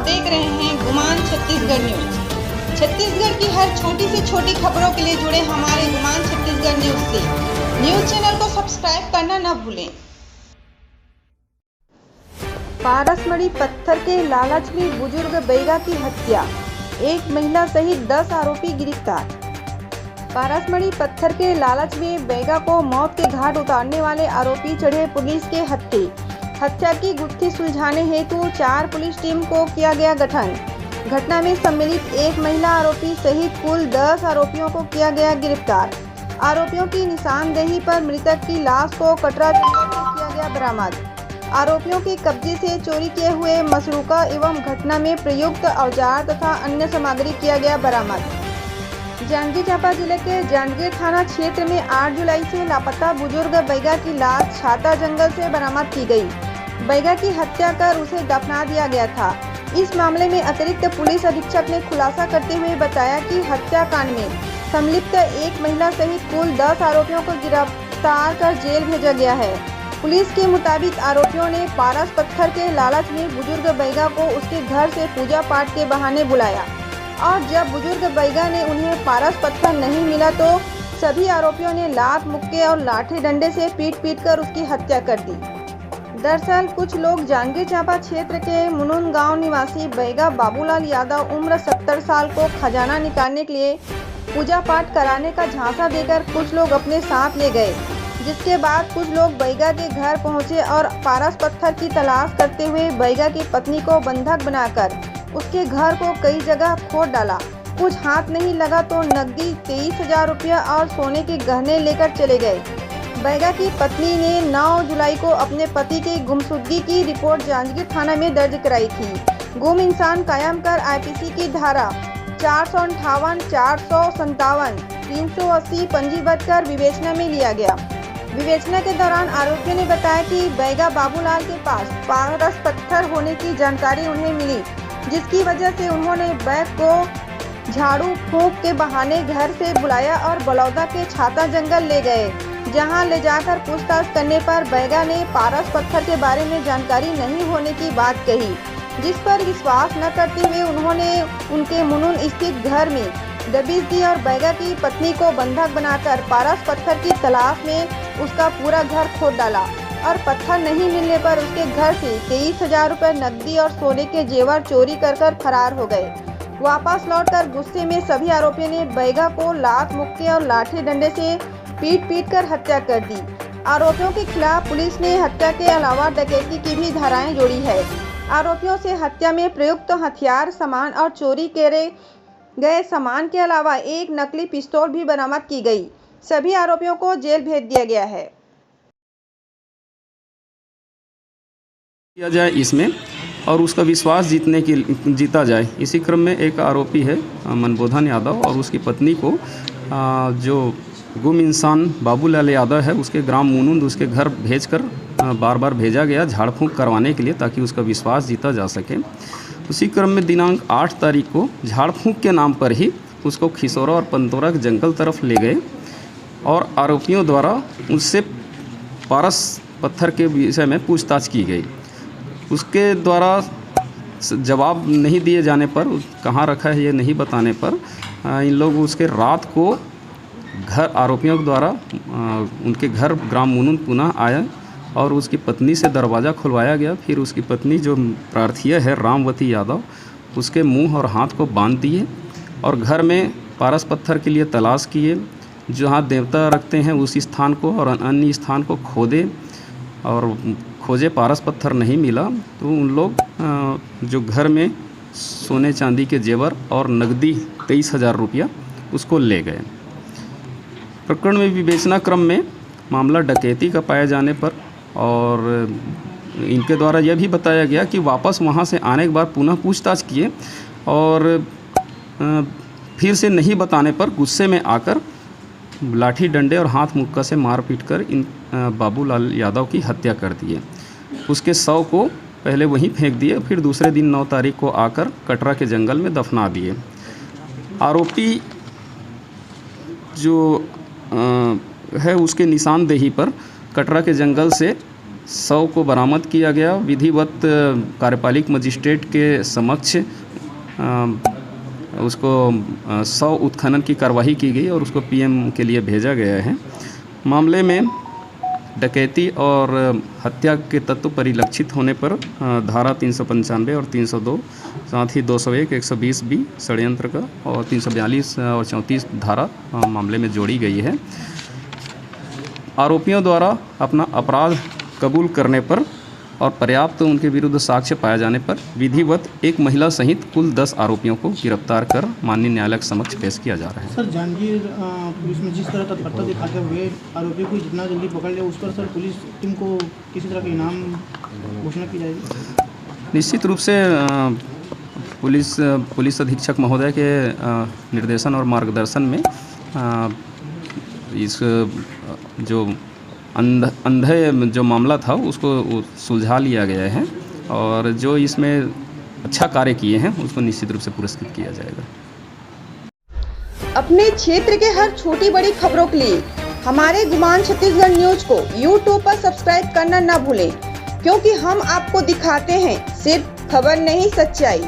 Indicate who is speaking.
Speaker 1: देख रहे हैं गुमान छत्तीसगढ़ न्यूज। छत्तीसगढ़ की हर छोटी से छोटी खबरों के लिए जुड़े हमारे गुमान छत्तीसगढ़ न्यूज से। न्यूज चैनल को सब्सक्राइब करना न भूलें। पारसमढ़ी पत्थर के लालच में बुजुर्ग बैगा की हत्या, एक महिला सहित 10 आरोपी गिरफ्तार। पारसमढ़ी पत्थर के लालच में बैगा को मौत के घाट उतारने वाले आरोपी चढ़े पुलिस के हत्थे। हत्या की गुत्थी सुलझाने हेतु 4 पुलिस टीम को किया गया गठन। घटना में सम्मिलित एक महिला आरोपी सहित कुल 10 आरोपियों को किया गया गिरफ्तार। आरोपियों की निशानदेही पर मृतक की लाश को कटरा जंगल से किया गया बरामद। आरोपियों के कब्जे से चोरी किए हुए मसरूका एवं घटना में प्रयुक्त औजार तथा अन्य सामग्री किया गया बरामद। जांजगीर चांपा जिले के जांजगीर थाना क्षेत्र में 8 जुलाई से लापता बुजुर्ग बैगा की लाश छाता जंगल से बरामद की गई। बैगा की हत्या कर उसे दफना दिया गया था। इस मामले में अतिरिक्त पुलिस अधीक्षक ने खुलासा करते हुए बताया कि हत्याकांड में संलिप्त एक महिला सहित कुल 10 आरोपियों को गिरफ्तार कर जेल भेजा गया है। पुलिस के मुताबिक आरोपियों ने पारस पत्थर के लालच में बुजुर्ग बैगा को उसके घर से पूजा पाठ के बहाने बुलाया और जब बुजुर्ग बैगा ने उन्हें पारस पत्थर नहीं मिला तो सभी आरोपियों ने लात मुक्के और लाठी डंडे से पीट कर उसकी हत्या कर दी। दरअसल कुछ लोग जांजगीर चांपा क्षेत्र के मुनुन गांव निवासी बैगा बाबूलाल यादव उम्र 70 साल को खजाना निकालने के लिए पूजा पाठ कराने का झांसा देकर कुछ लोग अपने साथ ले गए, जिसके बाद कुछ लोग बैगा के घर पहुंचे और पारस पत्थर की तलाश करते हुए बैगा की पत्नी को बंधक बनाकर उसके घर को कई जगह खोद डाला। कुछ हाथ नहीं लगा तो नकदी 23,000 रुपया और सोने के गहने लेकर चले गए। बैगा की पत्नी ने 9 जुलाई को अपने पति की गुमशुदगी की रिपोर्ट जांजगीर थाना में दर्ज कराई थी। गुम इंसान कायम कर आईपीसी की धारा 458, 457, 380 पंजीबद्ध कर विवेचना में लिया गया। विवेचना के दौरान आरोपियों ने बताया कि बैगा बाबूलाल के पास पारस पत्थर होने की जानकारी उन्हें मिली, जिसकी वजह से उन्होंने बैग को झाड़ू फूंक के बहाने घर से बुलाया और बलौदा के छाता जंगल ले गए, जहां ले जाकर पूछताछ करने पर बैगा ने पारस पत्थर के बारे में जानकारी नहीं होने की बात कही, जिस पर विश्वास न करते हुए उन्होंने उनके मुनुन स्थित घर में दबिश दी और बैगा की पत्नी को बंधक बनाकर पारस पत्थर की तलाश में उसका पूरा घर खोद डाला और पत्थर नहीं मिलने पर उसके घर से 23,000 रुपये नकदी और सोने के जेवर चोरी कर फरार हो गए। वापस लौटकर गुस्से में सभी आरोपियों ने बैगा को लात मुक्के और लाठी डंडे से पीट कर हत्या कर दी। आरोपियों के खिलाफ पुलिस ने हत्या के अलावा डकैती की भी धाराएं जोड़ी है। आरोपियों से हत्या में प्रयुक्त हथियार, सामान और चोरी करे गए सामान के अलावा एक नकली पिस्तौल भी बरामद की गई। सभी आरोपियों को जेल भेज दिया गया है।
Speaker 2: किया जाए इसमें और उसका विश्वास जीता जाए। इसी क्रम में एक आरोपी है मनबोधन यादव और उसकी पत्नी को जो गुम इंसान बाबूलाल यादव है उसके ग्राम मुनुंद उसके घर भेजकर बार भेजा गया झाड़ फूंक करवाने के लिए ताकि उसका विश्वास जीता जा सके। उसी क्रम में दिनांक 8 तारीख को झाड़ फूंक के नाम पर ही उसको खिसौरा और पंतोरा के जंगल तरफ ले गए और आरोपियों द्वारा उससे पारस पत्थर के विषय में पूछताछ की गई। उसके द्वारा जवाब नहीं दिए जाने पर, कहाँ रखा है ये नहीं बताने पर इन लोग उसके रात को घर आरोपियों के द्वारा उनके घर ग्राम मुनुन पुनः आया और उसकी पत्नी से दरवाज़ा खुलवाया गया। फिर उसकी पत्नी जो प्रार्थिया है रामवती यादव उसके मुंह और हाथ को बांध दिए और घर में पारस पत्थर के लिए तलाश किए। जहाँ देवता रखते हैं उस स्थान को और अन्य स्थान को खोदे और खोजे, पारस पत्थर नहीं मिला तो उन लोग जो घर में सोने चांदी के जेवर और नकदी 23,000 रुपया उसको ले गए। प्रकरण में विवेचना क्रम में मामला डकैती का पाए जाने पर और इनके द्वारा यह भी बताया गया कि वापस वहां से आने के बाद पुनः पूछताछ किए और फिर से नहीं बताने पर गुस्से में आकर लाठी डंडे और हाथ मुक्का से मार पीट कर इन बाबूलाल यादव की हत्या कर दिए। उसके शव को पहले वहीं फेंक दिए, फिर दूसरे दिन 9 तारीख को आकर कटरा के जंगल में दफना दिए। आरोपी जो है उसके निशानदेही पर कटरा के जंगल से शव को बरामद किया गया। विधिवत कार्यपालिक मजिस्ट्रेट के समक्ष उसको शव उत्खनन की कार्रवाई की गई और उसको पीएम के लिए भेजा गया है। मामले में डकैती और हत्या के तत्व परिलक्षित होने पर धारा 395 और 302 साथ ही 201, 120 बी षड्यंत्र का और 342 और 34 धारा मामले में जोड़ी गई है। आरोपियों द्वारा अपना अपराध कबूल करने पर और पर्याप्त उनके विरुद्ध साक्ष्य पाए जाने पर विधिवत एक महिला सहित कुल 10 आरोपियों को गिरफ्तार कर माननीय न्यायालय के समक्ष पेश किया जा रहा है।
Speaker 3: सर, जांजगीर पुलिस में जिस तरह तत्परता दिखाते हुए आरोपी को जितना जल्दी पकड़ लिया, उस पर सर पुलिस टीम को किसी तरह का इनाम घोषणा की जाएगी?
Speaker 2: निश्चित रूप से पुलिस अधीक्षक महोदय के निर्देशन और मार्गदर्शन में इस जो अंधे जो मामला था उसको सुलझा लिया गया है और जो इसमें अच्छा कार्य किए हैं उसको निश्चित रूप से पुरस्कृत किया जाएगा।
Speaker 1: अपने क्षेत्र के हर छोटी बड़ी खबरों के लिए हमारे गुमान छत्तीसगढ़ न्यूज को YouTube पर सब्सक्राइब करना न भूलें, क्योंकि हम आपको दिखाते हैं सिर्फ खबर नहीं, सच्चाई।